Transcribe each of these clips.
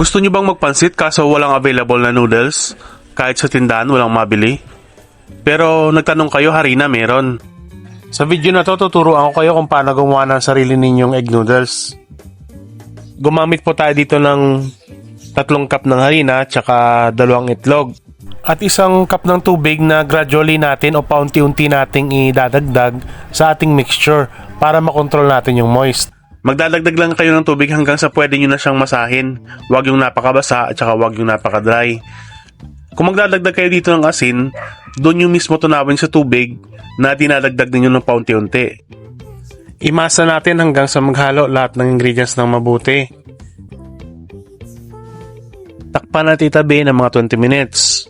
Gusto nyo bang magpansit kaso walang available na noodles? Kahit sa tindahan walang mabili? Pero nagtanong kayo, harina meron. Sa video na to, tuturuan ko kayo kung paano gumawa ng sarili ninyong egg noodles. Gumamit po tayo dito ng 3 cup ng harina tsaka 2 itlog. At 1 cup ng tubig na gradually natin o paunti-unti nating idadagdag sa ating mixture para makontrol natin yung moist. Magdadagdag lang kayo ng tubig hanggang sa pwede nyo na siyang masahin. Huwag yung napakabasa at saka huwag yung napakadry. Kung magdadagdag kayo dito ng asin, doon yung mismo tunawin sa tubig na dinadagdag ninyo ng paunti-unti. Imasa natin hanggang sa maghalo lahat ng ingredients ng mabuti. Takpan at itabi ng mga 20 minutes.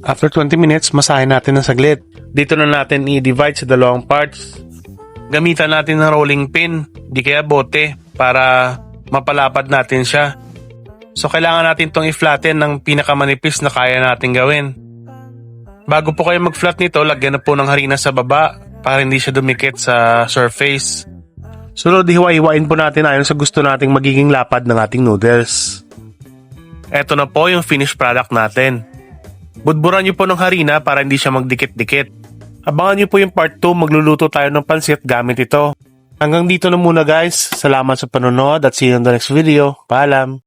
After 20 minutes, masahin natin ng saglit. Dito na natin i-divide sa 2 parts. Gamitan natin ng rolling pin, di kaya bote, para mapalapad natin siya. So kailangan natin itong i-flatten ng pinakamanipis na kaya natin gawin. Bago po kayo mag-flat nito, lagyan na po ng harina sa baba para hindi siya dumikit sa surface. Sunod, hiwa-hiwain po natin ayon sa gusto nating magiging lapad ng ating noodles. Eto na po yung finished product natin. Budburan nyo po ng harina para hindi siya magdikit-dikit. Abangan nyo po yung part 2, magluluto tayo ng pansit gamit ito. Hanggang dito na muna guys, salamat sa panonood at see you in the next video. Paalam!